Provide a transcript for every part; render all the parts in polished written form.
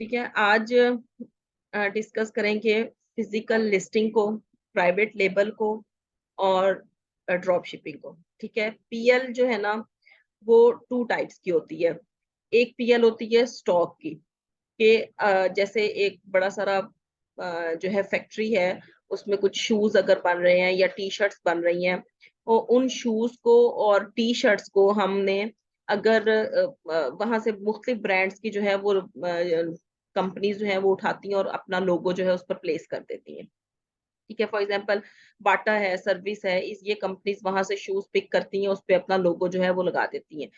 ठीक है, आज डिस्कस करेंगे फिजिकल लिस्टिंग को, प्राइवेट लेबल को और ड्रॉप शिपिंग को। ठीक है, पीएल जो है ना वो टू टाइप्स की होती है। एक पीएल होती है स्टॉक की, कि जैसे एक बड़ा सारा जो है फैक्ट्री है, उसमें कुछ शूज अगर बन रहे हैं या टी शर्ट्स बन रही हैं, और उन शूज को और टी शर्ट्स को हमने अगर वहां से मुख्तलिफ ब्रांड्स की जो है वो कंपनीज जो है वो उठाती हैं और अपना लोगो जो है उस पर प्लेस कर देती हैं। ठीक है, फॉर एग्जांपल बाटा है, सर्विस है, इस ये कंपनीज वहां से शूज पिक करती हैं, उस पे अपना लोगो जो है वो लगा देती हैं।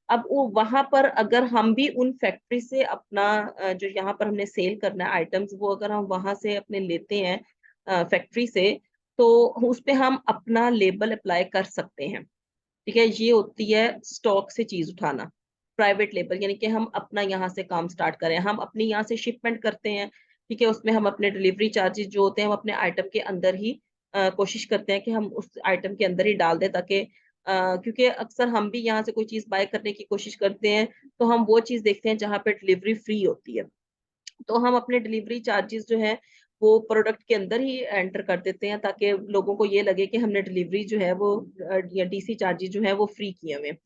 अब वो वहां पर अगर हम भी उन फैक्ट्री से अपना जो यहाँ पर हमने सेल करना है आइटम्स, वो अगर हम वहां से अपने लेते हैं फैक्ट्री से, तो उस पे हम अपना लेबल अप्लाई कर सकते हैं। ठीक है, ये होती है स्टॉक से चीज उठाना। प्राइवेट लेबल यानी कि हम अपना यहाँ से काम स्टार्ट करें, हम अपनी यहाँ से शिपमेंट करते हैं। ठीक है, उसमें हम अपने डिलीवरी चार्जेस जो होते हैं हम अपने आइटम के अंदर ही कोशिश करते हैं कि हम उस आइटम के अंदर ही डाल दें, ताकि क्योंकि अक्सर हम भी यहाँ से कोई चीज बाय करने की कोशिश करते हैं, तो हम वो चीज देखते हैं जहाँ पे डिलीवरी फ्री होती है। तो हम अपने डिलीवरी चार्जेस जो है वो प्रोडक्ट के अंदर ही एंटर कर देते हैं, ताकि लोगों को ये लगे कि हमने डिलीवरी जो है वो या डीसी चार्जेस जो है वो फ्री किए हुए हैं।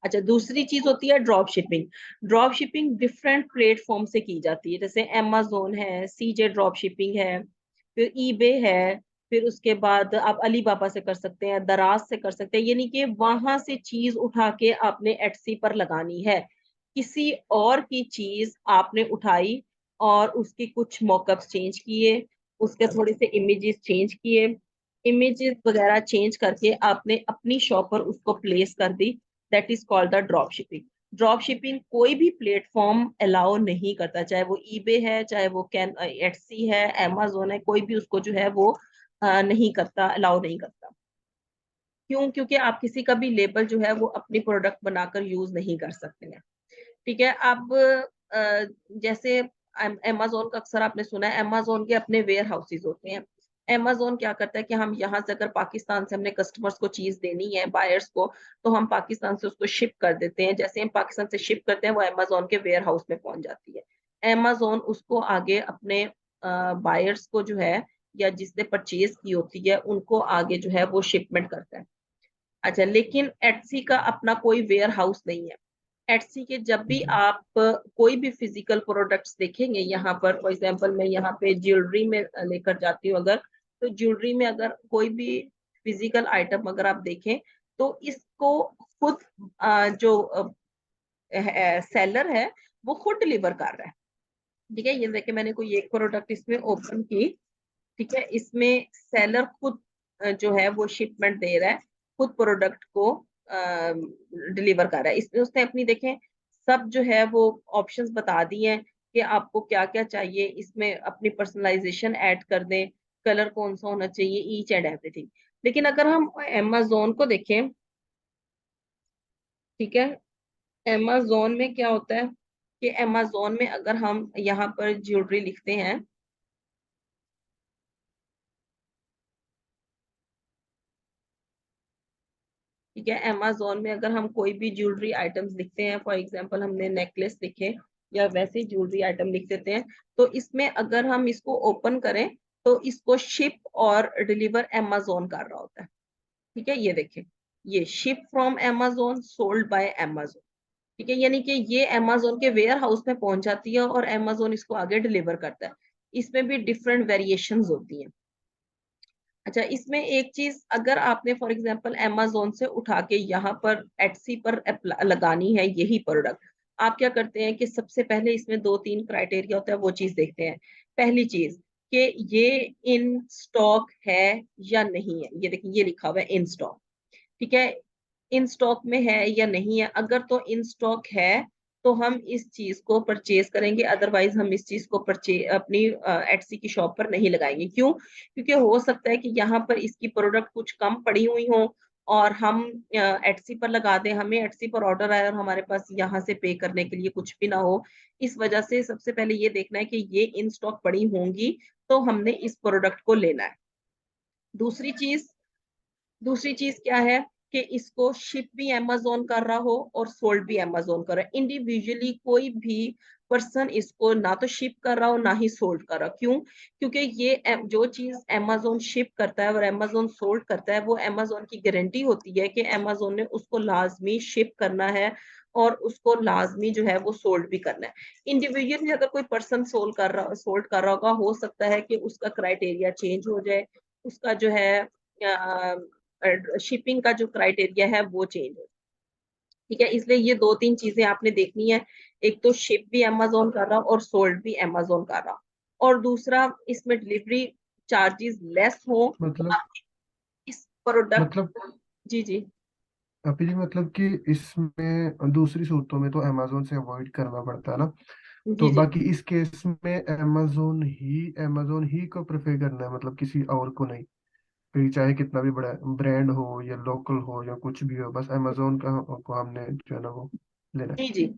अच्छा, दूसरी चीज होती है drop shipping. Drop shipping different platform से की जाती है, जैसे amazon है, सीजे ड्रॉप शिपिंग है, फिर ईबे है, फिर उसके बाद आप अलीबाबा से कर सकते हैं, दराज से कर सकते हैं। यानी कि वहां से चीज उठा के आपने एटसी पर लगानी है। किसी और की चीज आपने उठाई और उसकी कुछ मॉकअप्स चेंज किए, उसके थोड़े से इमेजेस चेंज किए, इमेजेस वगैरह चेंज करके आपने अपनी शॉप पर उसको प्लेस कर दी। That is called the drop shipping. Drop shipping कोई भी प्लेटफॉर्म अलाउ नहीं करता, चाहे वो ईबे है, चाहे वो कैन एटसी है, amazon है, कोई भी उसको जो है वो नहीं करता, अलाउ नहीं करता। क्यों? क्योंकि आप किसी का भी लेबल जो है वो अपनी प्रोडक्ट बनाकर यूज नहीं कर सकते हैं। ठीक है, अब जैसे amazon का अक्सर आपने सुना है, amazon के अपने वेयर हाउसेज होते हैं। amazon क्या करता है कि हम यहाँ से अगर पाकिस्तान से हमने कस्टमर्स को चीज देनी है, बायर्स को, तो हम पाकिस्तान से उसको शिप कर देते हैं। जैसे हम पाकिस्तान से शिप करते हैं, वो amazon के वेयर हाउस में पहुंच जाती है। amazon उसको आगे अपने बायर्स को जो है, या जिसने परचेज की होती है, उनको आगे जो है वो शिपमेंट करता है। अच्छा, लेकिन एटसी का अपना कोई वेयर हाउस नहीं है। एटसी के जब भी आप कोई भी फिजिकल प्रोडक्ट्स देखेंगे, यहाँ पर फॉर एग्जांपल मैं यहाँ पे ज्वेलरी में लेकर जाती हूँ अगर, तो ज्वेलरी में अगर कोई भी फिजिकल आइटम अगर आप देखें, तो इसको खुद जो सेलर है वो खुद डिलीवर कर रहा है। ठीक है, ये देखिए मैंने कोई एक प्रोडक्ट इसमें ओपन की। ठीक है, इसमें सेलर खुद जो है वो शिपमेंट दे रहा है, खुद प्रोडक्ट को डिलीवर कर रहा है। इसमें उसने अपनी देखें सब जो है वो ऑप्शंस बता दिए हैं कि आपको क्या क्या चाहिए, इसमें अपनी पर्सनलाइजेशन ऐड कर दें, कलर कौन सा होना चाहिए, ईच एंड एवरीथिंग। लेकिन अगर हम amazon को देखें, ठीक है, amazon में क्या होता है कि amazon में अगर हम यहाँ पर ज्वेलरी लिखते हैं, ठीक है, amazon में अगर हम कोई भी ज्वेलरी आइटम्स लिखते हैं, फॉर एग्जांपल हमने नेकलेस लिखे या वैसे ज्वेलरी आइटम लिख देते हैं, तो इसमें अगर हम इसको ओपन करें, तो इसको शिप और डिलीवर amazon कर रहा होता है। ठीक है, ये देखें, ये ship from amazon, sold by amazon। ठीक है, यानी कि ये amazon के वेयर हाउस में पहुंच जाती है और amazon इसको आगे डिलीवर करता है। इसमें भी डिफरेंट वेरिएशंस होती हैं। अच्छा, इसमें एक चीज, अगर आपने फॉर एग्जांपल amazon से उठा के यहाँ पर एटसी पर लगानी है यही प्रोडक्ट, आप क्या करते हैं कि सबसे पहले इसमें दो तीन क्राइटेरिया होता है, वो चीज देखते हैं। पहली चीज कि ये इन स्टॉक है या नहीं है। ये देखिए, ये लिखा हुआ है इन स्टॉक। ठीक है, इन स्टॉक में है या नहीं है। अगर तो इन स्टॉक है तो हम इस चीज को परचेज करेंगे, अदरवाइज हम इस चीज को परचेज अपनी एटसी की शॉप पर नहीं लगाएंगे। क्यों? क्योंकि हो सकता है कि यहाँ पर इसकी प्रोडक्ट कुछ कम पड़ी हुई हो और हम एटसी पर लगा दें, हमें एटसी पर ऑर्डर आए और हमारे पास यहाँ से पे करने के लिए कुछ भी ना हो। इस वजह से सबसे पहले ये देखना है कि ये इन स्टॉक पड़ी होंगी तो हमने इस प्रोडक्ट को लेना है। दूसरी चीज दूसरी चीज क्या है कि इसको शिप भी amazon कर रहा हो और सोल्ड भी amazon कर रहा है। इंडिविजुअली कोई भी पर्सन इसको ना तो शिप कर रहा हो ना ही सोल्ड कर रहा। क्यों? क्योंकि ये जो चीज amazon शिप करता है और amazon सोल्ड करता है, वो amazon की गारंटी होती है कि amazon ने उसको लाजमी शिप करना है और उसको लाजमी जो है वो सोल्ड भी करना है। इंडिविजुअली अगर कोई पर्सन सोल्ड कर रहा होगा, हो सकता है कि उसका क्राइटेरिया चेंज हो जाए, उसका जो है शिपिंग का जो क्राइटेरिया है वो चेंज हो। ठीक है, इसलिए ये दो तीन चीजें आपने देखनी है। एक तो शिप भी अमेजोन कर रहा और सोल्ड भी अमेजोन कर रहा, और दूसरा इसमें डिलीवरी चार्जेस लेस हो मतलब इस प्रोडक्ट। मतलब जी जी। अभी जी मतलब कि इसमें दूसरी सूरतों में तो अमेजोन से अवॉइड करना पड़ता है ना, जी तो जी। बाकी इस केस में अमेजोन ही को प्रेफर करना है, मतलब किसी और को नहीं। फिर चाहे कितना भी बड़ा ब्रांड हो या लोकल हो या कुछ भी हो, बस अमेजोन का को हमने जो है ना वो लेना है। जी जी।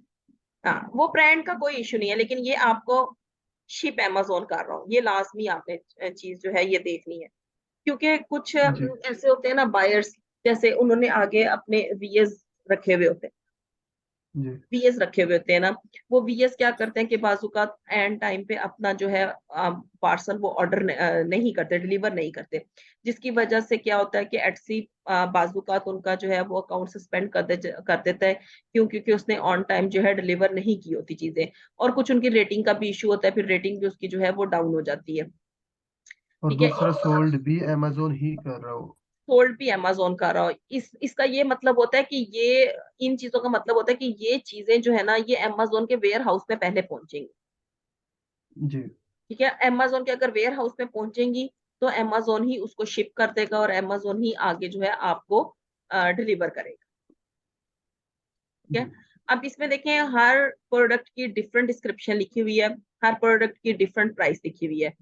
हाँ, वो ब्रांड का कोई इशू नहीं है, लेकिन ये आपको शिप अमेजोन कर रहा हूँ, ये लाजमी आपने चीज जो है ये देखनी है। क्योंकि कुछ जी ऐसे होते हैं ना बायर्स, जैसे उन्होंने आगे अपने वीएस रखे हुए होते हैं, जी वीएस रखे हुए होते हैं ना, वो वीएस क्या करते हैं कि बाजू का एंड टाइम पे अपना जो है पार्सल वो ऑर्डर नहीं करते, डिलीवर नहीं करते, जिसकी वजह से क्या होता है कि एटसी बाजू का उनका जो है वो अकाउंट सस्पेंड कर देता है। क्यों? क्योंकि उसने ऑन टाइम जो है डिलीवर नहीं की होती चीजें, और कुछ उनकी रेटिंग का भी इशू होता है, फिर रेटिंग भी उसकी जो है वो डाउन हो जाती है। और ठीक है, दूसरा सोल्ड भी अमेजोन ही कर रहा हो। सोल्ड भी अमेजोन का रहा हो, इसका ये मतलब होता है कि ये इन चीजों का मतलब होता है कि ये चीजें जो है ना ये अमेजोन के वेयर हाउस में पहले पहुंचेंगी। जी ठीक है, अमेजोन के अगर वेयर हाउस में पहुंचेंगी तो अमेजोन ही उसको शिप कर देगा और अमेजोन ही आगे जो है आपको डिलीवर करेगा। ठीक है, जी अब इसमें देखें हर प्रोडक्ट की डिफरेंट डिस्क्रिप्शन लिखी हुई है, हर प्रोडक्ट की डिफरेंट प्राइस लिखी हुई है।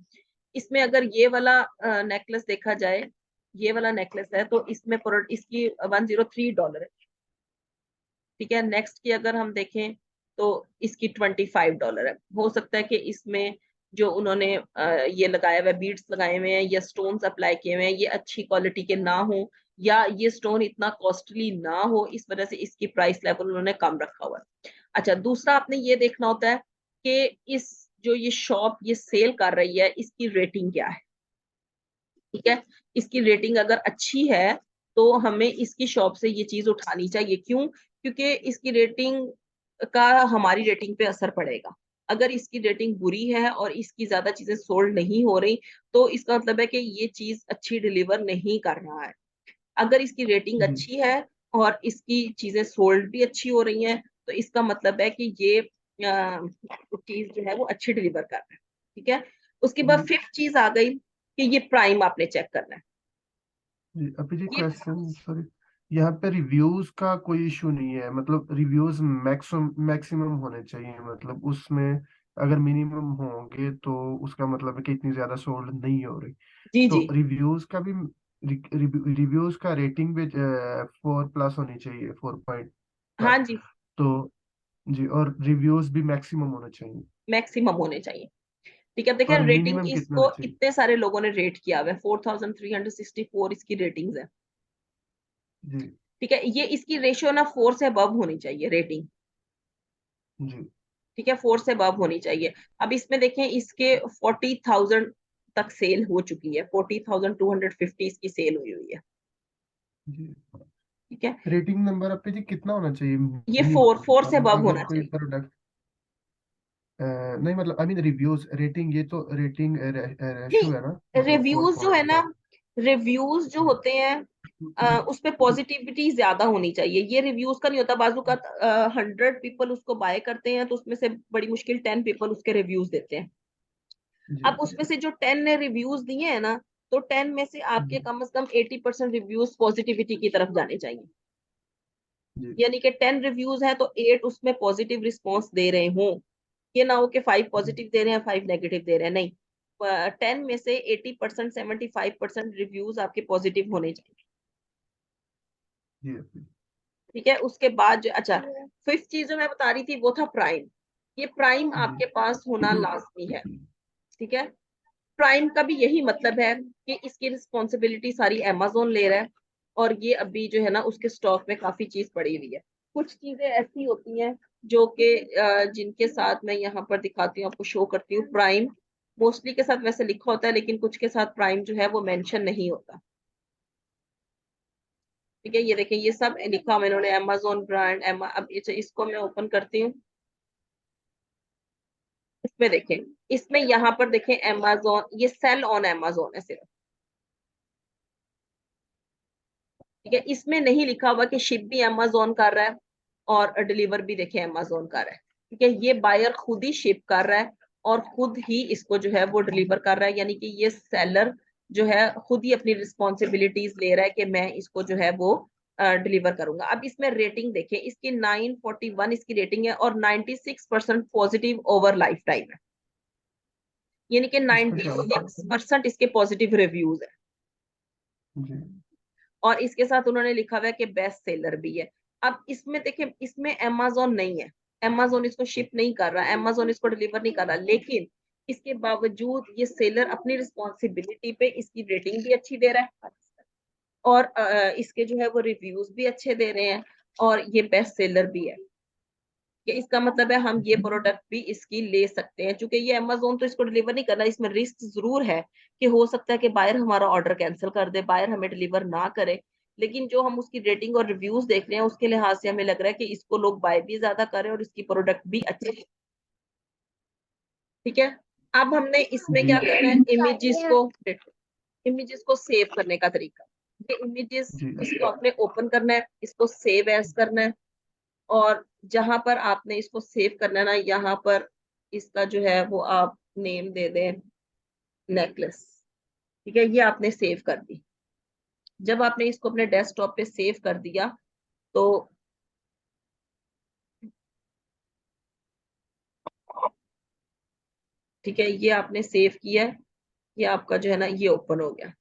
इसमें अगर ये वाला नेकलेस देखा जाए, ये वाला नेकलेस है तो इसमें प्रोडक्ट इसकी $103 है। ठीक है, नेक्स्ट की अगर हम देखें तो इसकी $25 है। हो सकता है कि इसमें जो उन्होंने ये लगाया हुआ बीड्स लगाए हुए हैं या स्टोन्स अप्लाई किए हुए हैं ये अच्छी क्वालिटी के ना हो, या ये स्टोन इतना कॉस्टली ना हो, इस वजह से इसकी प्राइस लेवल उन्होंने कम रखा हुआ है। अच्छा, दूसरा आपने ये देखना होता है कि इस जो ये शॉप ये सेल कर रही है इसकी रेटिंग क्या है। ठीक है, इसकी रेटिंग अगर अच्छी है तो हमें इसकी शॉप से ये चीज उठानी चाहिए। क्यों? क्योंकि इसकी रेटिंग का हमारी रेटिंग पे असर पड़ेगा। अगर इसकी रेटिंग बुरी है और इसकी ज्यादा चीजें सोल्ड नहीं हो रही तो इसका मतलब है कि ये चीज अच्छी डिलीवर नहीं कर रहा है। अगर इसकी रेटिंग जी अच्छी है और इसकी चीजें सोल्ड भी अच्छी हो रही हैं तो इसका मतलब है कि ये चीज जो है वो अच्छी डिलीवर कर रहा है। ठीक है, उसके बाद जी फिफ्थ चीज आ गई कि ये प्राइम आपने चेक करना है। जी अभी जी ये क्वेश्चन सॉरी, यहाँ पे रिव्यूज का कोई इशू नहीं है, मतलब रिव्यूज मैक्सिमम होने चाहिए, मतलब उसमें अगर मिनिमम होंगे तो उसका मतलब है कि इतनी ज्यादा सोल्ड नहीं हो रही। जी जी। तो रिव्यूज का भी रिव्यूज का रेटिंग भी 4+ होनी चाहिए, 4 पॉइंट+। हाँ जी, तो जी, और रिव्यूज भी मैक्सिमम होने चाहिए। मैक्सिमम होने चाहिए। ठीक है, अब देखिए और रेटिंग मिनिमम कितना इसको होना चाहिए? इतने सारे लोगों ने रेट किया हुआ है, 4364 इसकी रेटिंग्स है। जी ठीक है, ये इसकी रेशियो ना 4 से अबव होनी चाहिए रेटिंग। जी ठीक है, 4 से अबव होनी चाहिए। अब इसमें देखें इसके 40,000 तक सेल हो चुकी है, 40,250 इसकी सेल हुई हुई है। जी ठीक है, रेटिंग नंबर आप पे जी कितना होना चाहिए ये मिनिमम? 4 से मतलब अबव अगर होना कोई चाहिए। प्रोडक्ट नहीं, मतलब आई मीन रिव्यूज रेटिंग, ये तो रेटिंग रेशो है ना, नहीं, मतलब फोर रिव्यूज जो है पॉइंट ना, रिव्यूज जो जी होते हैं उस पे पॉजिटिविटी ज्यादा होनी चाहिए। ये रिव्यूज का नहीं होता, बाजू का 100 पीपल उसको बाय करते हैं तो उसमें से बड़ी मुश्किल 10 पीपल उसके रिव्यूज देते हैं। जी अब उसमें से जो 10 ने रिव्यूज दिए हैं ना, तो 10 में से आपके जी कम से कम 80% रिव्यूज पॉजिटिविटी की तरफ जाने चाहिए। जी यानी कि 10 रिव्यूज हैं तो 8 उसमें पॉजिटिव रिस्पॉन्स दे रहे हों। ये ना हो कि 5 पॉजिटिव दे रहे हैं 5 नेगेटिव दे रहे हैं, नहीं। 10 में से 80% 75% रिव्यूज आपके पॉजिटिव होने चाहिए। जी ठीक है, उसके बाद जो अच्छा फिफ्थ चीज जो मैं बता रही थी वो था प्राइम। ये प्राइम जी आपके पास होना लाजमी है। ठीक है, प्राइम का भी यही मतलब है कि इसकी रिस्पॉन्सिबिलिटी सारी अमेजोन ले रहा है और ये अभी जो है ना उसके स्टॉक में काफी चीज पड़ी हुई है। कुछ चीजें ऐसी होती हैं जो कि जिनके साथ मैं यहाँ पर दिखाती हूँ, आपको शो करती हूँ। प्राइम मोस्टली के साथ वैसे लिखा होता है, लेकिन कुछ के साथ प्राइम जो है वो मेंशन नहीं होता। ठीक है, ये देखें, ये सब लिखा हुआ इन्होंने, अमेजोन ब्रांड। अब इसको मैं ओपन करती हूँ। इसमें देखें, इसमें यहाँ पर देखें अमेजोन, ये सेल ऑन अमेजोन है सिर्फ। ठीक है, इसमें नहीं लिखा हुआ कि शिप भी अमेजोन कर रहा है और डिलीवर भी देखें अमेजोन कर रहा है। ठीक है, ये बायर खुद ही शिप कर रहा है और खुद ही इसको जो है वो डिलीवर कर रहा है, यानी कि ये सेलर जो है खुद ही अपनी रिस्पॉन्सिबिलिटीज ले रहा है कि मैं इसको जो है वो डिलीवर करूंगा। अब इसमें रेटिंग देखें, इसकी 941 इसकी रेटिंग है और 96% पॉजिटिव ओवर लाइफ टाइम है, यानी कि इसका क्या मतलब है? 96% इसके पॉजिटिव रिव्यूज है। जी और इसके साथ उन्होंने लिखा हुआ है कि बेस्ट सेलर भी है। अब इसमें देखिए, इसमें अमेजोन नहीं है, अमेजोन इसको शिप नहीं कर रहा, अमेजोन इसको डिलीवर नहीं कर रहा, लेकिन इसके बावजूद ये सेलर अपनी रिस्पॉन्सिबिलिटी पे इसकी रेटिंग भी अच्छी दे रहा है और इसके जो है वो रिव्यूज भी अच्छे दे रहे हैं और ये बेस्ट सेलर भी है। कि इसका मतलब है हम ये प्रोडक्ट भी इसकी ले सकते हैं, क्योंकि ये अमेजोन तो इसको डिलीवर नहीं करना। इसमें रिस्क जरूर है कि हो सकता है कि बायर हमारा ऑर्डर कैंसिल कर दे, बायर हमें डिलीवर ना करे, लेकिन जो हम उसकी रेटिंग और रिव्यूज देख रहे हैं उसके लिहाज से हमें लग रहा है कि इसको लोग बाय भी ज्यादा करें और इसकी प्रोडक्ट भी अच्छी है। ठीक है, अब हमने इसमें जी क्या करना है, इमेजेस को सेव करने का तरीका। ये इमेजेस, जी इसको आपने ओपन करना है, इसको सेव एज करना है और जहां पर आपने इसको सेव करना है ना, यहाँ पर इसका जो है वो आप नेम दे दें नेकलेस। ठीक है, ये आपने सेव कर दी। जब आपने इसको अपने डेस्कटॉप पे सेव कर दिया तो ठीक है, ये आपने सेव किया है, ये आपका जो है ना ये ओपन हो गया।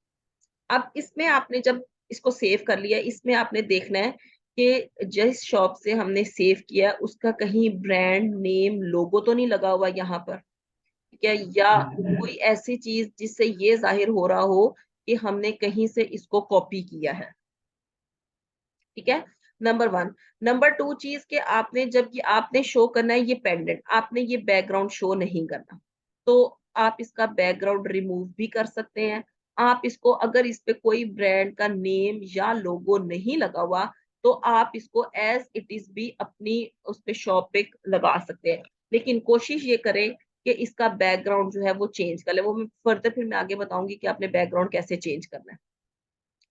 अब इसमें आपने जब इसको सेव कर लिया, इसमें आपने देखना है कि जिस शॉप से हमने सेव किया उसका कहीं ब्रांड नेम लोगो तो नहीं लगा हुआ यहाँ पर। ठीक है, या जी कोई ऐसी चीज जिससे ये जाहिर हो रहा हो कि हमने कहीं से इसको कॉपी किया है। ठीक है, नंबर वन। नंबर टू चीज के आपने जब ये आपने शो करना है ये पेंडेंट, आपने ये बैकग्राउंड शो नहीं करना, तो आप इसका बैकग्राउंड रिमूव भी कर सकते हैं। आप इसको, अगर इस पे कोई ब्रांड का नेम या लोगो नहीं लगा हुआ, तो आप इसको एज इट इज भी अपनी उस पे शॉप पे लगा सकते हैं, लेकिन कोशिश ये करें कि इसका बैकग्राउंड जो है वो चेंज कर ले। वो मैं फर्दर फिर मैं आगे बताऊंगी कि आपने बैकग्राउंड कैसे चेंज करना है।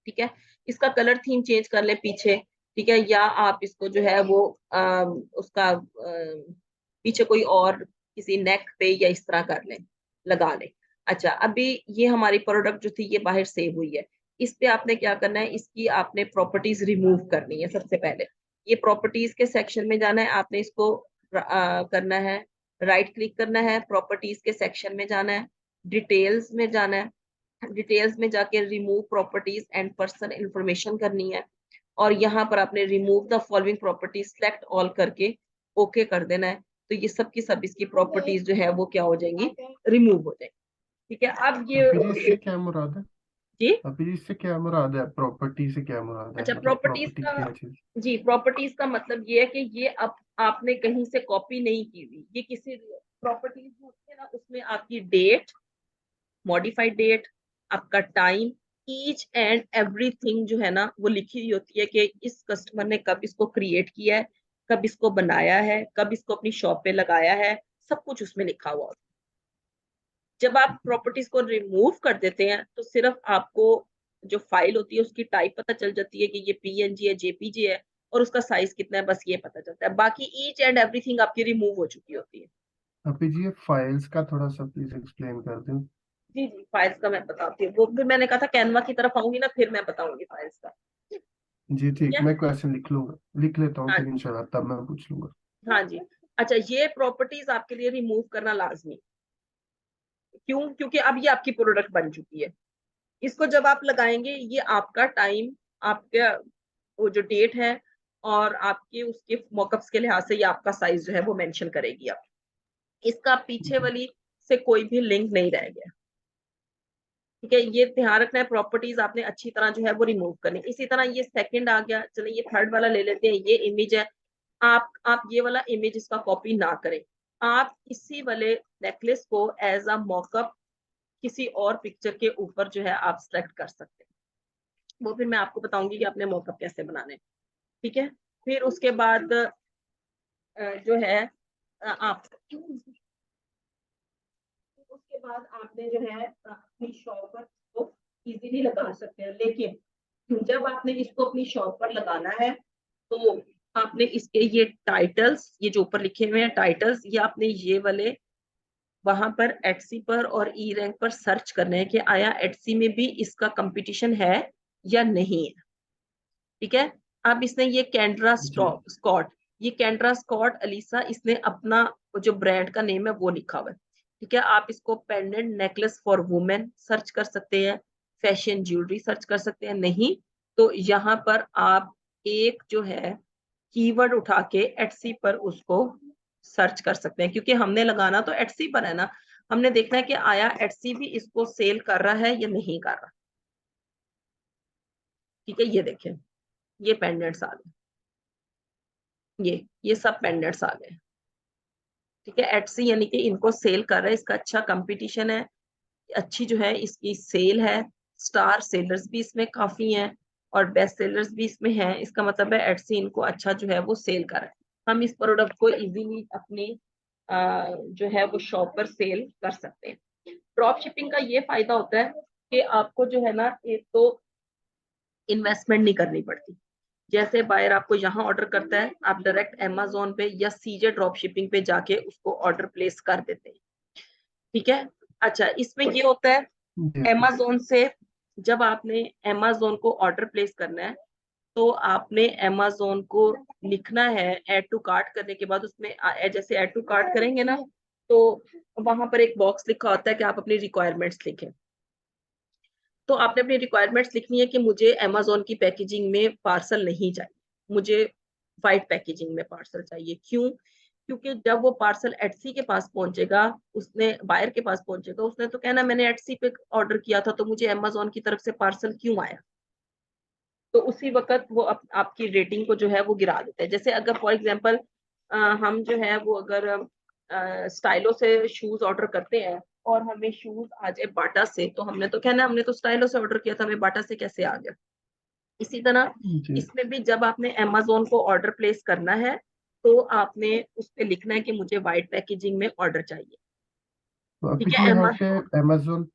ठीक है, इसका कलर थीम चेंज कर ले पीछे। ठीक है, या आप इसको जो है वो उसका पीछे कोई और किसी नेक पे या इस तरह कर ले, लगा ले। अच्छा, अभी ये हमारी प्रोडक्ट जो थी ये बाहर सेव हुई है। इस पे आपने क्या करना है, इसकी आपने प्रॉपर्टीज रिमूव करनी है। सबसे पहले ये प्रॉपर्टीज के सेक्शन में जाना है, आपने इसको करना है, राइट क्लिक करना है, प्रॉपर्टीज के सेक्शन में जाना है, डिटेल्स में जाना है, डिटेल्स में जाके remove properties and personal information करनी है और यहाँ पर आपने remove the following properties select all करके ओके कर देना है। तो ये सब की सब इसकी प्रॉपर्टीज जो है वो क्या हो जाएंगी, रिमूव हो जाएंगी। ठीक है, अब अभी जी इससे ये क्या मुराद है? जी, अभी जी इससे क्या मुराद है? प्रॉपर्टी से क्या मुराद है? अच्छा, मतलब प्रॉपर्टीज प्रॉपर्टी का, क्या चीज? जी, प्रॉपर्टीज का मतलब ये है कि ये अब आपने कहीं से कॉपी नहीं की हुई, ये किसी प्रॉपर्टीज होती है ना, उसमें आपकी डेट, मॉडिफाइड डेट, आपका टाइम, ईच एंड एवरीथिंग जो है ना वो लिखी हुई होती है कि इस कस्टमर ने कब इसको क्रिएट किया है, कब इसको बनाया है, कब इसको अपनी शॉप पे लगाया है, सब कुछ उसमें लिखा हुआ होता है। जब आप प्रॉपर्टीज को रिमूव कर देते हैं तो सिर्फ आपको जो फाइल होती है उसकी टाइप पता चल जाती है कि ये पीएनजी है, जेपीजी है, और उसका साइज कितना है, बस ये पता चलता है। बाकी ईच एंड एवरीथिंग आपकी रिमूव हो चुकी होती है। अभी जी ये फाइल्स का थोड़ा सा प्लीज एक्सप्लेन कर दूं। जी जी, फाइल्स का मैं बताती हूँ, वो भी मैंने कहा था कैनवा की तरफ आऊंगी ना फिर मैं बताऊंगी फाइल्स का। जी ठीक ठीक, है, मैं क्वेश्चन लिख लूंगा, लिख लेता हूँ, हाँ फिर इंशाल्लाह तब मैं पूछ लूंगा। हाँ जी। अच्छा, ये प्रॉपर्टीज आपके लिए रिमूव करना लाजमी, क्यों? क्योंकि अब ये आपकी प्रोडक्ट बन चुकी है। इसको जब आप लगाएंगे ये आपका टाइम, आपका वो जो डेट है और आपके उसके मॉकअप्स के लिहाज से ये आपका साइज जो है वो मेंशन करेगी। आप इसका पीछे जी वाली से कोई भी लिंक नहीं रह गया। ठीक है, ये ध्यान रखना है, प्रॉपर्टीज आपने अच्छी तरह जो है वो रिमूव करनी। इसी तरह ये सेकंड आ गया, चलिए ये थर्ड वाला ले लेते हैं। ये इमेज है, आप ये वाला इमेज इसका कॉपी ना करें, आप इसी वाले नेकलेस को एज अ मॉकअप किसी और पिक्चर के ऊपर जो है आप सेलेक्ट कर सकते हैं। वो फिर मैं आपको बताऊंगी कि आपने मॉकअप कैसे बनाने हैं। ठीक है, फिर उसके बाद जो है आप उसके बाद आपने जो है अपनी शॉप पर इसको इजीली लगा सकते हैं। लेकिन जब आपने इसको अपनी शॉप पर लगाना है तो आपने इसके ये टाइटल्स, ये जो ऊपर लिखे हुए हैं टाइटल्स, ये आपने ये वाले वहां पर एटसी पर और ई रैंक पर सर्च करने हैं कि आया एटसी में भी इसका कंपटीशन है या नहीं है। ठीक है, अब इसने ये कैंड्रा जी स्कॉट, ये कैंड्रा स्कॉट अलीसा, इसने अपना जो ब्रांड का नेम है वो लिखा हुआ है। ठीक है, आप इसको pendant necklace for women search कर सकते हैं, फैशन ज्वेलरी सर्च कर सकते हैं। नहीं तो यहाँ पर आप एक जो है कीवर्ड उठा के एटसी पर उसको सर्च कर सकते हैं, क्योंकि हमने लगाना तो एटसी पर है ना, हमने देखना है कि आया एटसी भी इसको सेल कर रहा है या नहीं कर रहा। ठीक है, ये देखें, ये पेंडेंट्स आ गए, ये सब पेंडेंट्स आ गए। ठीक है, एटसी यानी कि इनको सेल कर रहा है, इसका अच्छा कंपटीशन है, अच्छी जो है इसकी सेल है, स्टार सेलर्स भी इसमें काफी हैं और बेस्ट सेलर्स भी इसमें हैं। इसका मतलब है एटसी इनको अच्छा जो है वो सेल कर रहा है। हम इस प्रोडक्ट को इजीली अपनी जो है वो शॉप पर सेल कर सकते हैं। ड्रॉप शिपिंग का ये फायदा होता है कि आपको जो है ना एक तो इन्वेस्टमेंट नहीं करनी पड़ती। जैसे बायर आपको यहाँ ऑर्डर करता है, आप डायरेक्ट अमेजोन पे या सीजे ड्रॉप शिपिंग पे जाके उसको ऑर्डर प्लेस कर देते हैं। ठीक है, अच्छा इसमें ये होता है जी अमेजोन से जब आपने अमेजोन को ऑर्डर प्लेस करना है तो आपने अमेजोन को लिखना है ऐड टू कार्ट करने के बाद, उसमें जैसे ऐड टू कार्ट करेंगे ना तो वहां पर एक बॉक्स लिखा होता है कि आप अपनी रिक्वायरमेंट्स लिखें। तो आपने अपनी रिक्वायरमेंट्स लिखनी है कि मुझे अमेजोन की पैकेजिंग में पार्सल नहीं चाहिए, मुझे वाइट पैकेजिंग में पार्सल चाहिए। क्यों? क्योंकि जब वो पार्सल एटसी के पास पहुंचेगा, उसने बायर के पास पहुंचेगा, उसने तो कहना मैंने एटसी पे ऑर्डर किया था तो मुझे अमेजोन की तरफ से पार्सल क्यों आया। तो उसी वक्त वो आपकी रेटिंग को जो है वो गिरा देता है। जैसे अगर फॉर एग्जांपल हम जो है वो अगर स्टाइलो से शूज ऑर्डर करते हैं और हमें शूज आ जाए बाटा से, तो हमने तो कहना हमने तो स्टाइलो से ऑर्डर किया था, हमें बाटा से कैसे आ गया। इसी तरह जी। इसमें भी जब आपने अमेजोन को ऑर्डर प्लेस करना है तो आपने उस पे लिखना है कि मुझे वाइट पैकेजिंग में ऑर्डर चाहिए। तो ठीक अभी है, यहाँ पे अमेजोन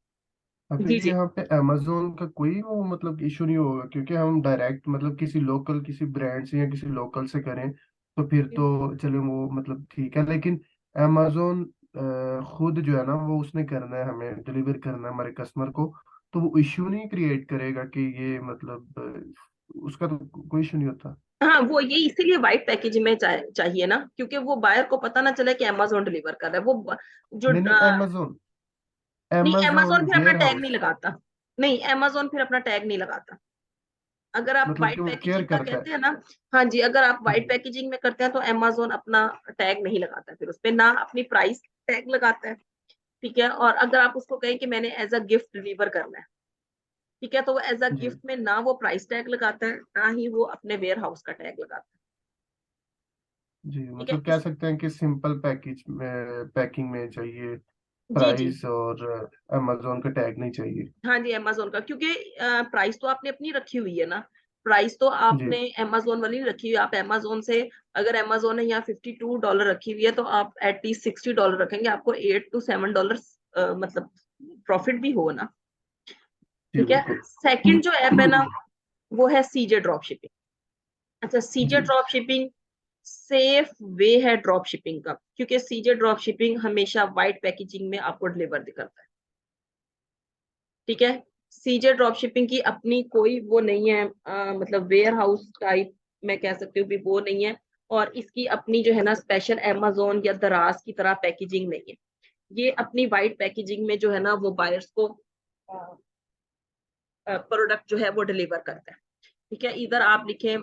अभी जी जी यहाँ पे अमेजोन का कोई वो मतलब इशू नहीं होगा, क्योंकि हम डायरेक्ट मतलब किसी लोकल किसी ब्रांड से या किसी लोकल से करें तो फिर तो चले वो मतलब ठीक है। लेकिन अमेजोन खुद जो है ना वो उसने करना है, हमें डिलीवर करना है हमारे कस्टमर को, तो वो इश्यू नहीं क्रिएट करेगा कि ये मतलब उसका तो कोई इशू नहीं होता। हाँ, वो ये इसीलिए व्हाइट पैकेजिंग में चाहिए ना, क्योंकि वो बायर को पता ना चले कि अमेजोन डिलीवर कर रहा है। वो जो नहीं नहीं, अमेजोन नहीं, अमेजोन अमेजोन फिर अपना वेयर टैग नहीं हाउस लगाता। नहीं, अमेजोन फिर अपना टैग नहीं लगाता। अगर आप मतलब कि व्हाइट वो केयर पैकेजिंग का करता है। कहते हैं ना, हाँ जी, अगर आप व्हाइट जी पैकेजिंग में करते हैं तो अमेजोन अपना टैग नहीं लगाता, फिर उसपे ना अपनी प्राइस टैग लगाता है। ठीक है, और अगर आप उसको कहें कि मैंने एज अ गिफ्ट डिलीवर करना है, ठीक है, तो वो एज अ जी गिफ्ट में ना वो प्राइस टैग लगाता है ना ही वो अपने वेयर हाउस का टैग लगाता है। जी, ठीक है, मतलब कह सकते हैं कि सिंपल पैकेज में पैकिंग में चाहिए जी जी, प्राइस, और अमेजोन का टैग नहीं चाहिए। हाँ जी, अमेजोन का, क्योंकि प्राइस तो आपने अपनी रखी हुई है ना, प्राइस तो जी आपने अमेजोन वाली रखी हुई है। आप अमेजोन से, अगर अमेजोन ने यहाँ $52 रखी हुई है तो आप एटलीस्ट $60 रखेंगे, आपको $8 to $7 मतलब प्रॉफिट भी हो ना। जी ठीक है, बिल्कुल। सेकंड जो ऐप है ना वो है सीजे ड्रॉप शिपिंग। अच्छा, सीजे जी ड्रॉप शिपिंग सेफ वे है ड्रॉप शिपिंग का, क्योंकि सीजे ड्रॉप शिपिंग हमेशा वाइट पैकेजिंग में आपको डिलीवर करता है। ठीक है, सीजे ड्रॉप शिपिंग की अपनी कोई वो नहीं है, मतलब वेयर हाउस टाइप मैं कह सकती हूँ भी वो नहीं है, और इसकी अपनी जो है ना स्पेशल अमेजोन या दराज की तरह पैकेजिंग नहीं है। ये अपनी वाइट पैकेजिंग में जो है ना वो बायर्स को प्रोडक्ट जो है वो डिलीवर करता है। ठीक है, इधर आप लिखें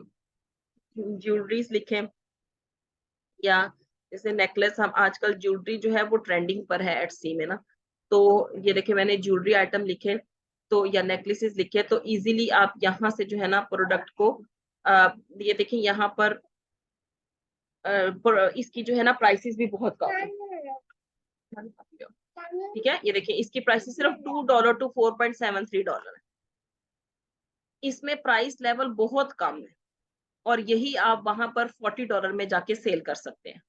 ज्वेलरीज लिखें, या जैसे नेकलेस, हम आजकल ज्वेलरी जो है वो ट्रेंडिंग पर है एटसी में ना, तो ये देखिए मैंने ज्वेलरी आइटम लिखे, तो या नेकलेसेस लिखे तो इजीली आप यहाँ से जो है ना प्रोडक्ट को ये देखिए यहाँ पर इसकी जो है ना प्राइसेस भी बहुत कम है। ठीक है, ये देखिए इसकी प्राइसेस सिर्फ $2 to $4.73 है। इसमें प्राइस लेवल बहुत कम है और यही आप वहां पर $40 में जाके सेल कर सकते हैं।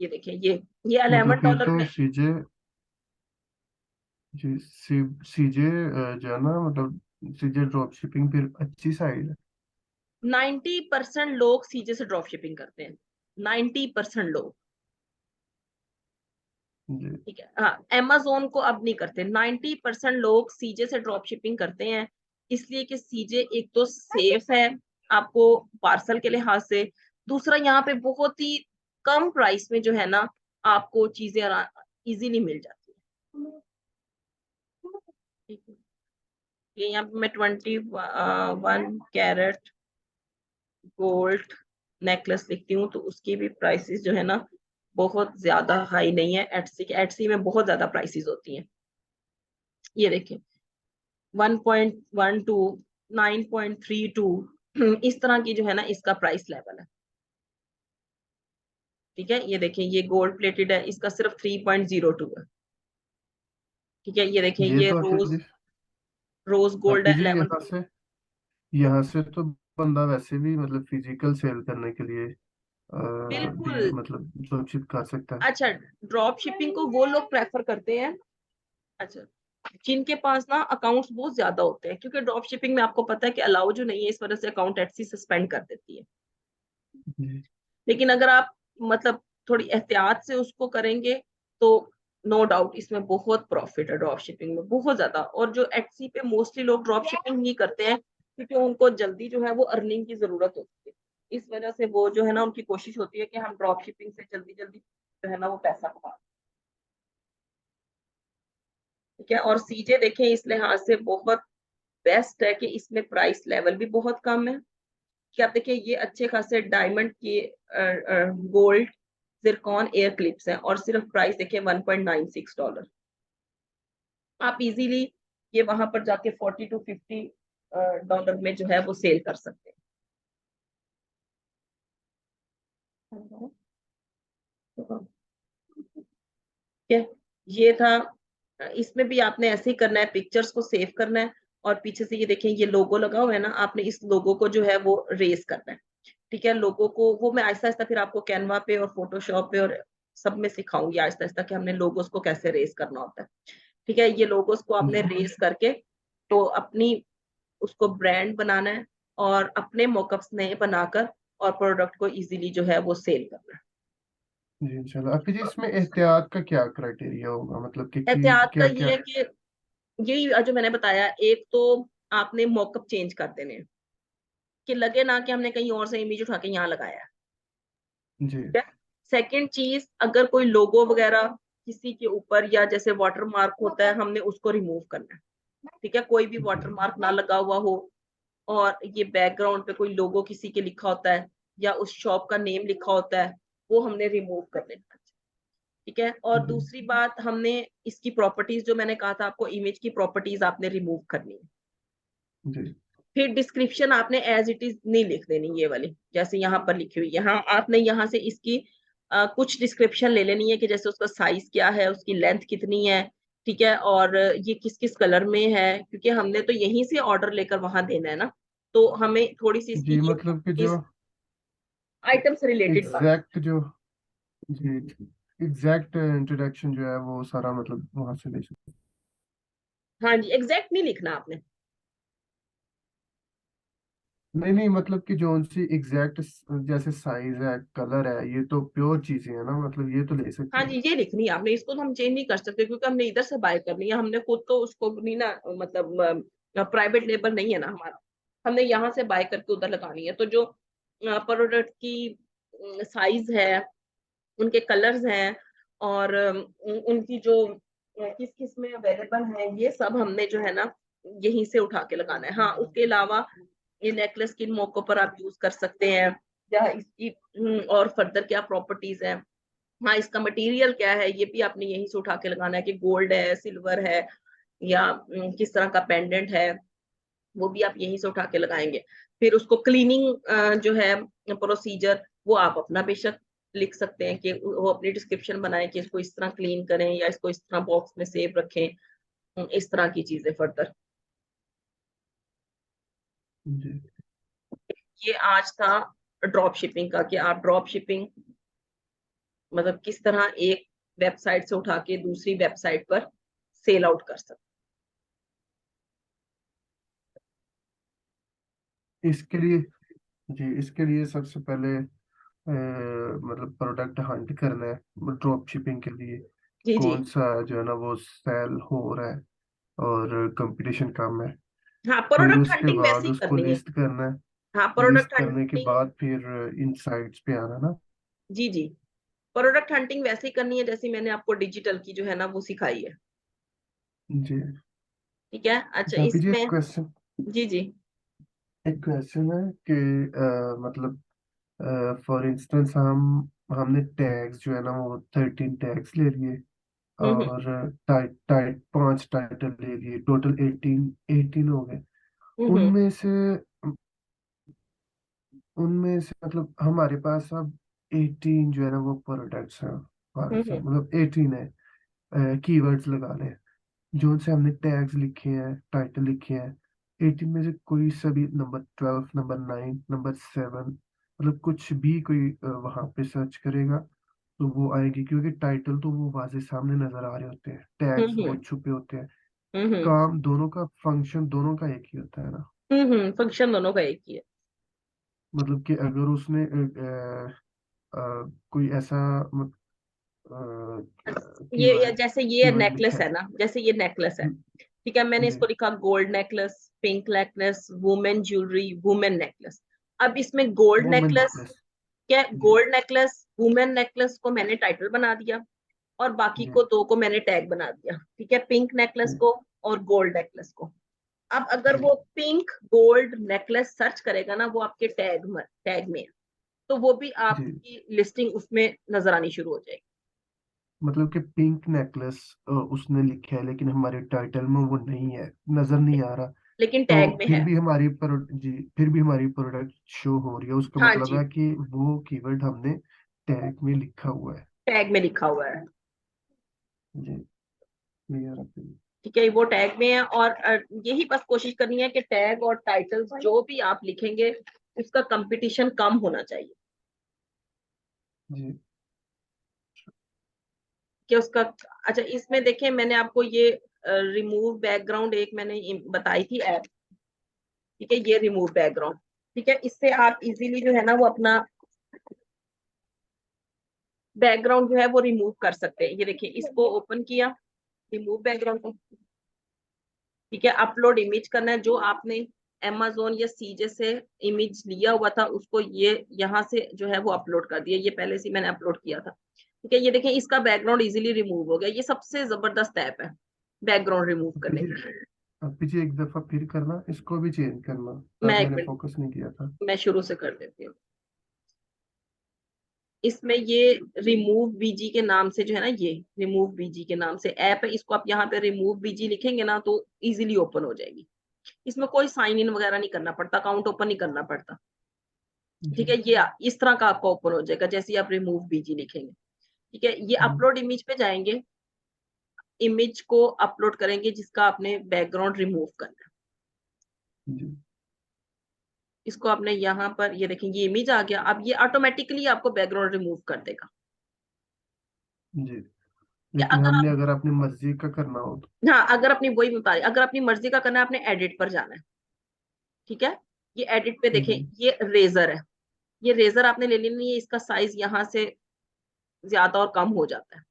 ये देखिए ये मतलब फिर $11 तो में सीजे जी सीजे जो है ना मतलब सीजे ड्रॉप शिपिंग फिर अच्छी साइड है। 90% लोग सीजे से ड्रॉप शिपिंग करते हैं, 90% लोग। जी ठीक है, हाँ Amazon को अब नहीं करते, 90% लोग सीजे से ड्रॉप शिपिंग करते हैं, इसलिए कि सीजे एक तो सेफ है आपको पार्सल के लिहाज से, दूसरा यहाँ पे बहुत ही कम प्राइस में जो है ना आपको चीजें इजीली मिल जाती है। ठीक है, ये यहाँ पे मैं 21 कैरेट गोल्ड नेकलेस लिखती हूँ तो उसकी भी प्राइसेस जो है ना बहुत ज्यादा हाई नहीं है। एटसी में बहुत ज्यादा प्राइसेस होती हैं। ये देखिए 1.12 9.32 इस तरह की जो है ना इसका प्राइस लेवल है। ठीक है, ये देखिए ये गोल्ड प्लेटेड है, इसका सिर्फ 3.02 है। ठीक है, ये देखिए ये ये तो रोज रोज गोल्ड आपी है जी 11। यहाँ से तो बंदा वैसे भी मतलब फिजिकल सेल करने के लिए बिल्कुल। भी मतलब ड्रॉपशिप कर सकता है। अच्छा, ड्रॉप शिपिंग को वो लोग प्रेफर करते हैं, अच्छा, जिनके पास ना अकाउंट्स बहुत ज्यादा होते हैं, क्योंकि ड्रॉप शिपिंग में आपको पता है कि अलाउ जो नहीं है, इस वजह से अकाउंट एटसी सस्पेंड कर देती है। जी लेकिन अगर आप मतलब थोड़ी एहतियात से उसको करेंगे तो नो डाउट इसमें बहुत प्रॉफिट है, ड्रॉप शिपिंग में बहुत ज्यादा। और जो एटसी पे मोस्टली लोग ड्रॉप शिपिंग ही करते हैं क्योंकि उनको जल्दी जो है वो अर्निंग की जरूरत होती है, इस वजह से वो जो है ना उनकी कोशिश होती है कि हम ड्रॉप शिपिंग से जल्दी जल्दी जो है ना वो पैसा कमा। ठीक है, और सीजे देखें इस लिहाज से बहुत बेस्ट है कि इसमें प्राइस लेवल भी बहुत कम है कि आप देखिए ये अच्छे खासे डायमंड के गोल्ड जिरकॉन एयर क्लिप्स हैं और सिर्फ प्राइस देखिए $1.96। आप इजीली ये वहां पर जाके 40 to 50 डॉलर में जो है वो सेल कर सकते हैं। ठीक है, ये था। इसमें भी आपने ऐसे ही करना है, पिक्चर्स को सेव करना है और पीछे से ये देखें ये लोगो लगा हुआ है ना, आपने इस लोगो को जो है वो रेस करना है। ठीक है, लोगो को वो मैं आहिस्ता आहिस्ता फिर आपको कैनवा पे और फोटोशॉप पे और सब में सिखाऊंगी आहिस्ता आहिस्ता कि हमने लोगोस को कैसे रेस करना होता है। ठीक है, ये लोगोस को आपने जी रेस करके तो अपनी उसको ब्रांड बनाना है और अपने मॉकअप्स नए बनाकर और प्रोडक्ट को इजीली जो है वो सेल करना है। जी इंशाल्लाह। आपी जी इसमें एहतियात का क्या क्राइटेरिया होगा मतलब कि एहतियात का क्या ये क्या। है कि यही जो मैंने बताया, एक तो आपने मॉकअप चेंज कर देने हैं, कि लगे ना कि हमने कहीं और से इमेज उठा के यहाँ लगाया है। जी ठीक है, सेकंड चीज, अगर कोई लोगो वगैरह किसी के ऊपर या जैसे वाटर मार्क होता है हमने उसको रिमूव करना है। ठीक है, कोई भी जी वाटर मार्क ना लगा हुआ हो और ये बैकग्राउंड पे कोई लोगो किसी के लिखा होता है या उस शॉप का नेम लिखा होता है वो हमने रिमूव कर लेना है। ठीक है, और जी दूसरी बात हमने इसकी प्रॉपर्टीज जो मैंने कहा था आपको, इमेज की प्रॉपर्टीज आपने रिमूव करनी है। जी फिर डिस्क्रिप्शन आपने एज इट इज नहीं लिख देनी, ये वाली जैसे यहाँ पर लिखी हुई, यहाँ आपने यहाँ से इसकी कुछ डिस्क्रिप्शन ले लेनी है कि जैसे उसका साइज क्या है, उसकी लेंथ कितनी है, ठीक है, और ये किस किस कलर में है, क्योंकि हमने तो यहीं से ऑर्डर लेकर वहां देना है ना, तो हमें थोड़ी सी इसकी जी ये मतलब कि जो इस आइटम से रिलेटेड बात। एग्जैक्ट जो जी एग्जैक्ट इंट्रोडक्शन जो है वो सारा मतलब वहां से ले सकते हाँ जी, एग्जैक्ट नहीं लिखना आपने। हैं। नहीं नहीं मतलब कि जो उनसी एग्जैक्ट जैसे साइज है कलर है ये तो प्योर चीजें है ना मतलब ये तो ले सकते हाँ हैं। जी, ये लिखनी है आपने, इसको तो हम चेंज नहीं कर सकते क्योंकि हमने इधर से बाय करनी है, हमने खुद तो उसको नहीं ना, मतलब प्राइवेट लेबल नहीं है ना हमारा, हमने यहाँ से बाय करके उधर लगानी है। तो जो प्रोडक्ट की साइज है, उनके कलर्स हैं और उनकी जो किस किस में अवेलेबल है, ये सब हमने जो है ना यहीं से उठा के लगाना है। हाँ, उसके अलावा ये नेकलेस किन मौकों पर आप यूज कर सकते हैं या इसकी और फर्दर क्या प्रॉपर्टीज है, हाँ इसका मटेरियल क्या है, ये भी आपने यहीं से उठा के लगाना है कि गोल्ड है सिल्वर है या किस तरह का पेंडेंट है, वो भी आप यहीं से उठा के लगाएंगे। फिर उसको क्लीनिंग जो है प्रोसीजर, वो आप अपना बेशक लिख सकते हैं कि वो अपनी डिस्क्रिप्शन बनाए कि इसको इस तरह क्लीन करें या इसको इस तरह बॉक्स में सेव रखें, इस तरह की चीजें फर्दर। जी। ये आज था ड्रॉप शिपिंग का, कि आप ड्रॉप शिपिंग मतलब किस तरह एक वेबसाइट से उठा के दूसरी वेबसाइट पर सेल आउट कर सकते। इसके लिए जी, इसके लिए सबसे पहले मतलब प्रोडक्ट हंट करना है ड्रॉप शिपिंग के लिए। जी जी। कौन सा जो है ना वो सेल हो रहा है और कंपटीशन कम है। हाँ, फिर प्रोडक्ट उसके हंटिंग बाद वैसे ही उसको करनी है। लिस्ट करना है। हाँ, लिस्ट प्रोडक्ट करने के हंटिंग। बाद फिर इनसाइट्स पे आना ना। जी जी। प्रोडक्ट हंटिंग वैसे ही करनी है जैसे मैंने आपको डिजिटल की जो है ना वो सिखाई है। जी। ठीक है, अच्छा अच्छा अभी जी इसमें। जी जी। एक क्वेश्चन है कि मतलब फॉर इंस्टेंस हमने टैग्स जो है ना वो 13 टैग्स ले लिए हम्म और टाइट टाइट 5 टाइटल ले लिए, टोटल 18 हो गए। हम्म उनमें से उनमें से मतलब हमारे पास अब 18 जो है ना वो प्रोडक्ट्स हैं। हम्म मतलब 18 है, कीवर्ड्स लगा लें जो से हमने टैग्स लिखे हैं, टाइटल लिखे हैं। 18 में से कोई सभी नंबर 12, नंबर 9, नंबर 7, मतलब कुछ भी कोई वहां पे सर्च करेगा तो वो आएगी, क्योंकि टाइटल तो वो वाजे सामने नजर आ रहे होते हैं, टैग्स वो हम्म छुपे होते हैं। हम्म काम दोनों का, फंक्शन दोनों का एक ही होता है ना। फंक्शन दोनों का एक ही है। मतलब कि अगर उसने कोई ऐसा ये कीवर्ड जैसे ये कीवर्ड लिखा नेकलेस है। है ना, जैसे ये नेकलेस है। हम्म, ठीक है, मैंने जी। इसको लिखा gold necklace, pink necklace, women jewellery, women necklace. अब इसमें गोल्ड वुमेन नेकलेस, नेकलेस। क्या जी। गोल्ड नेकलेस वुमेन नेकलेस को मैंने टाइटल बना दिया, और बाकी जी। को दो को मैंने टैग बना दिया। ठीक है, पिंक नेकलेस जी। को और गोल्ड नेकलेस को। अब अगर जी। वो पिंक गोल्ड नेकलेस सर्च करेगा ना, वो आपके टैग में है, तो वो भी जी। आपकी लिस्टिंग उसमें नजर आनी शुरू हो जाएगी। मतलब कि पिंक नेकलेस उसने लिखा है लेकिन हमारे टाइटल में वो नहीं है, नजर नहीं आ रहा। लेकिन तो टैग में फिर है। भी हमारी जी, फिर भी हमारी प्रोडक्ट शो हो रही है, उसका हाँ मतलब जी, है कि वो कीवर्ड हमने टैग में लिखा हुआ है। टैग में लिखा हुआ है। जी। क्लियर है। ठीक है, वो टैग में है, और यही बस कोशिश करनी है कि टैग और टाइटल्स जो भी आप लिखेंगे उसका कंपटीशन कम होना चाहिए। जी। कि उसका, अच्छा इसमें देखें मैंने आपको ये रिमूव बैकग्राउंड एक मैंने बताई थी ऐप। ठीक है, ये रिमूव बैकग्राउंड। ठीक है, इससे आप इजीली जो है ना वो अपना बैकग्राउंड जो है वो रिमूव कर सकते हैं। ये देखिए, इसको ओपन किया, रिमूव बैकग्राउंड को। ठीक है, अपलोड इमेज करना है, जो आपने Amazon या सीजे से इमेज लिया हुआ था उसको ये यहाँ से जो है वो अपलोड कर दिया। ये पहले से मैंने अपलोड किया था। ठीक है, ये देखें इसका बैकग्राउंड इजीली रिमूव हो गया। ये सबसे जबरदस्त ऐप है बैकग्राउंड रिमूव अभी करने जी, की। अभी जी एक दफा फिर करना, इसको भी चेंज करना, मैं तब एक मैंने मिनट, फोकस नहीं किया था। मैं शुरू से कर देती हूँ। इसमें ये रिमूव बीजी के नाम से जो है ना, ये रिमूव बीजी के नाम से ऐप है। इसको आप यहाँ पे रिमूव बीजी लिखेंगे ना तो इजीली ओपन हो जाएगी। इसमें कोई साइन इन वगैरह नहीं करना पड़ता, अकाउंट ओपन नहीं करना पड़ता। ठीक जी। है, ये इस तरह का आपका ओपन हो जाएगा जैसे ही आप रिमूव बीजी लिखेंगे। ठीक है, ये हम्म, अपलोड इमेज पे जाएंगे, इमेज को अपलोड करेंगे जिसका आपने बैकग्राउंड रिमूव करना है। जी। इसको आपने यहाँ पर, ये देखेंगे ये इमेज आ गया। अब ये ऑटोमेटिकली आपको बैकग्राउंड रिमूव कर देगा। जी। या लेकिन अगर हमने आप, अगर अपनी मर्जी का करना हो तो। हाँ अगर अपनी, वही बता रही, अगर अपनी मर्जी का करना है आपने एडिट पर जाना है। ठीक है, ये एडिट पे देखें, जी। ये रेजर है। ये रेजर आपने ले लेनी है, इसका साइज यहाँ से ज्यादा और कम हो जाता है।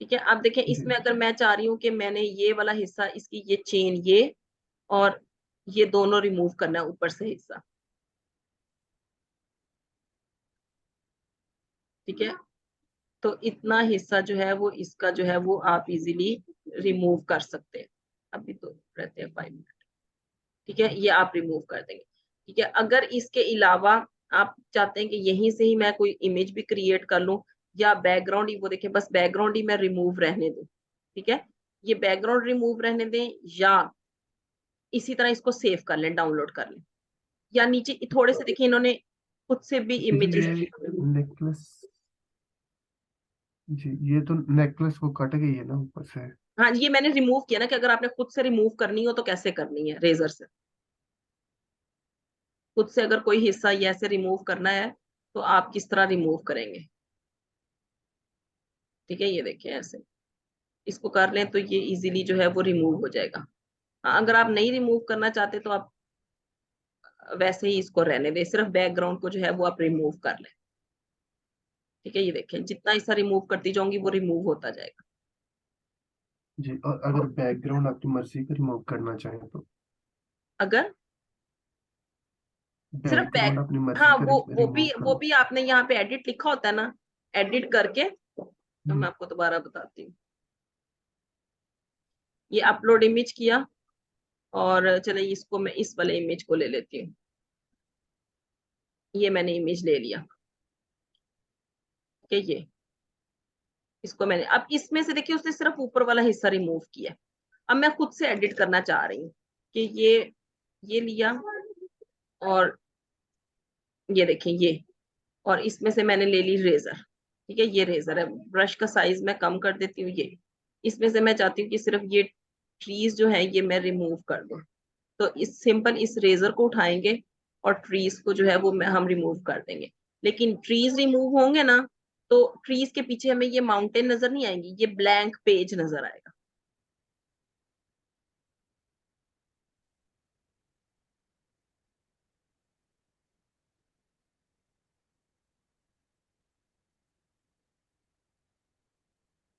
ठीक है, अब देखें जी। इसमें अगर मैं चाह रही हूँ कि मैंने ये वाला हिस्सा, इसकी ये चेन ये और ये दोनों रिमूव करना है ऊपर से हिस्सा। ठीक है, तो इतना हिस्सा जो है वो इसका जो है वो आप इजीली रिमूव कर सकते हैं। अभी तो रहते हैं 5 मिनट। ठीक है, ये आप रिमूव कर देंगे। ठीक है, अगर इसके अलावा आप चाहते हैं कि यहीं से ही मैं कोई इमेज भी क्रिएट कर लूं, या बैकग्राउंड ही, वो देखिए बस बैकग्राउंड ही मैं रिमूव रहने दूं। ठीक है, ये बैकग्राउंड रिमूव रहने दें या इसी तरह इसको सेव कर लें, डाउनलोड कर लें, या नीचे थोड़े से देखिए इन्होंने खुद से भी जी इमेजेस। ये नेकलेस, जी ये तो नेकलेस वो कट गई है ना ऊपर से। हाँ, ये मैंने रिमूव किया ना, कि अगर आपने खुद से रिमूव करनी हो तो कैसे करनी है, रेजर से खुद से अगर कोई हिस्सा ये ऐसे रिमूव करना है तो आप किस तरह रिमूव करेंगे। ठीक है, ये देखिए ऐसे इसको कर लें तो ये इजीली जो है वो रिमूव हो जाएगा। हाँ, अगर आप नहीं रिमूव करना चाहते तो आप वैसे ही इसको रहने दें, सिर्फ बैकग्राउंड को जो है वो आप रिमूव कर लें। ठीक है, ये देखें जितना हिस्सा रिमूव करती जाऊंगी वो रिमूव होता जाएगा। जी, और अगर बैकग्राउंड आपकी मर्जी का रिमूव करना चाहें तो अगर सिर्फ बैक, बैकग्राउंड अपनी मर्जी हाँ का वो रिमूव वो करना। भी आपने यहाँ पे एडिट लिखा होता है ना, एडिट करके तो मैं आपको दोबारा बताती हूँ। ये अपलोड इमेज किया और चले इसको मैं इस वाले इमेज को ले लेती हूँ। ये मैंने इमेज ले लिया। ठीक है, ये इसको मैंने, अब इसमें से देखिए उसने सिर्फ ऊपर वाला हिस्सा रिमूव किया। अब मैं खुद से एडिट करना चाह रही हूँ कि ये लिया और ये देखें ये, और इसमें से मैंने ले ली रेजर। ठीक है, ये रेजर है, ब्रश का साइज मैं कम कर देती हूँ। ये इसमें से मैं चाहती हूँ कि सिर्फ ये ट्रीज जो है ये मैं रिमूव कर दूं। तो इस सिंपल इस रेजर को उठाएंगे और ट्रीज को जो है वो हम रिमूव कर देंगे। लेकिन ट्रीज रिमूव होंगे ना तो ट्रीज के पीछे हमें ये माउंटेन नजर नहीं आएंगी, ये ब्लैंक पेज नजर आएगा।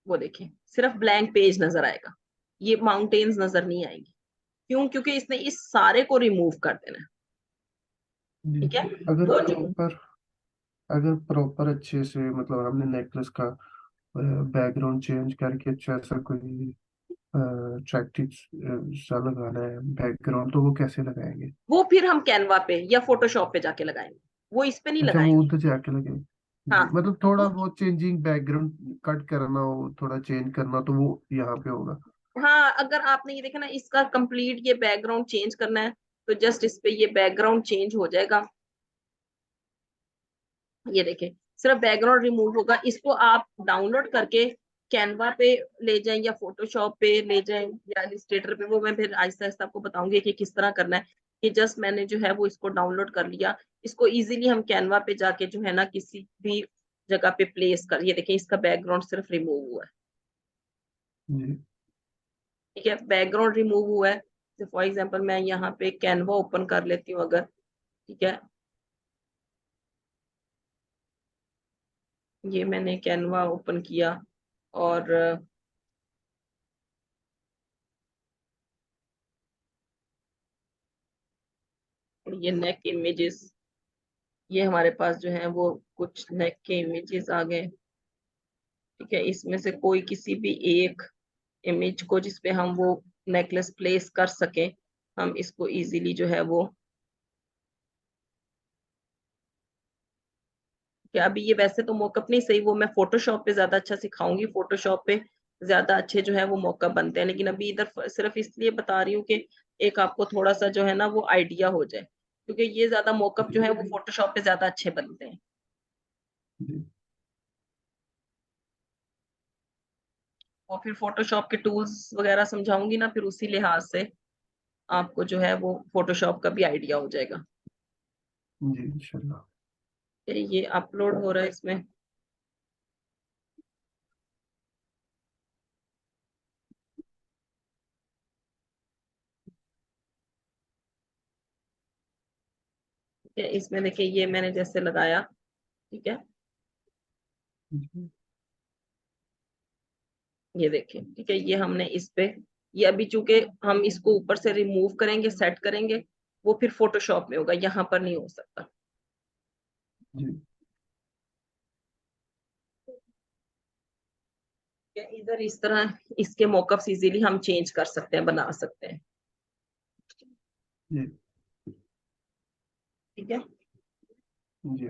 वो देखें सिर्फ ब्लैंक पेज नजर आएगा, ये माउंटेन्स नजर नहीं आएंगी। क्यों? क्योंकि इसने इस सारे को रिमूव कर देना है। जी, ठीक है, अगर तो जो प्रॉपर अगर प्रॉपर अच्छे से मतलब हमने नेकलेस का बैकग्राउंड चेंज करके अच्छा सा कोई अट्रैक्टिव सा लगाना है बैकग्राउंड, तो वो कैसे लगाएंगे? वो फिर हम कैनवा पे या फोटोशॉप पे जाके लगाएंगे, वो इस पे नहीं अच्छा, वो लगाएंगे। उधर जाके लगे। हाँ, जी, मतलब थोड़ा वो, बहुत चेंजिंग बैकग्राउंड कट करना हो, थोड़ा चेंज करना, तो वो यहाँ पे होगा। हाँ अगर आपने ये देखा ना इसका कंप्लीट ये बैकग्राउंड चेंज करना है तो जस्ट इस पे ये बैकग्राउंड चेंज हो जाएगा। ये देखें सिर्फ बैकग्राउंड रिमूव होगा। इसको आप डाउनलोड करके कैनवा पे ले जाएं या फोटोशॉप पे ले जाएं या इलस्ट्रेटर पे, वो मैं फिर आहिस्ता आहिस्ता आपको बताऊंगी कि किस तरह करना है। कि जस्ट मैंने जो है वो इसको डाउनलोड कर लिया, इसको इजीली हम कैनवा पे जाके जो है ना किसी भी जगह पे प्लेस कर, ये देखें इसका बैकग्राउंड सिर्फ रिमूव हुआ है। जी, ठीक है, बैकग्राउंड रिमूव हुआ है। फॉर एग्जाम्पल मैं यहाँ पे कैनवा ओपन कर लेती हूँ अगर। ठीक है, ये मैंने कैनवा ओपन किया और ये नेक इमेजेस, ये हमारे पास जो है वो कुछ नेक के इमेजेस आ गए। ठीक है, इसमें से कोई किसी भी एक इमेज को जिसपे हम वो नेकलेस प्लेस कर सके, हम इसको इजीली जो है वो, कि अभी ये वैसे तो मॉकअप नहीं सही, वो मैं फोटोशॉप पे ज्यादा अच्छा सिखाऊंगी, फोटोशॉप पे ज्यादा अच्छे जो है वो मॉकअप बनते हैं। लेकिन अभी इधर सिर्फ इसलिए बता रही हूँ कि एक आपको थोड़ा सा जो है ना वो आइडिया हो जाए, क्योंकि ये ज्यादा मॉकअप जो जी, है वो फोटोशॉप पे ज्यादा अच्छे बनते हैं। जी, और फिर फोटोशॉप के टूल्स वगैरह समझाऊंगी ना, फिर उसी लिहाज से आपको जो है वो फोटोशॉप का भी आइडिया हो जाएगा। जी इंशाल्लाह। ये अपलोड हो रहा है इसमें। ठीक है, इसमें देखिए ये मैंने जैसे लगाया। ठीक है, जी, ये देखिए। ठीक है, ये हमने इस पे, ये अभी चूंकि हम इसको ऊपर से रिमूव करेंगे सेट करेंगे, वो फिर फोटोशॉप में होगा, यहाँ पर नहीं हो सकता। जी, ठीक है, इधर इस तरह इसके मॉकअप्स इजीली हम चेंज कर सकते हैं, बना सकते हैं। जी, ठीक है, जी,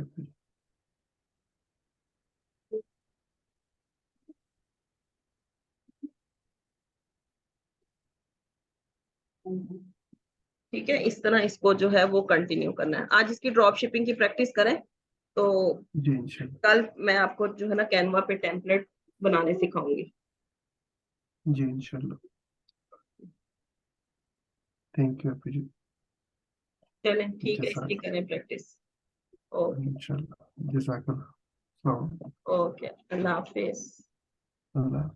ठीक है, इस तरह इसको जो है वो कंटिन्यू करना है। आज इसकी ड्रॉप शिपिंग की प्रैक्टिस करें, तो जी इंशाल्लाह। कल मैं आपको जो है ना कैनवा पे टेम्पलेट बनाने सिखाऊंगी। जी इंशाल्लाह। थैंक यू आपी जी। चलें ठीक है, इसकी जज़ाक करें प्रैक्टिस। ओके। इंशाल्लाह। जज़ाकल्लाह। अस्सलाम वालेकुम। ओके, अल्लाह हाफिज। अल्लाह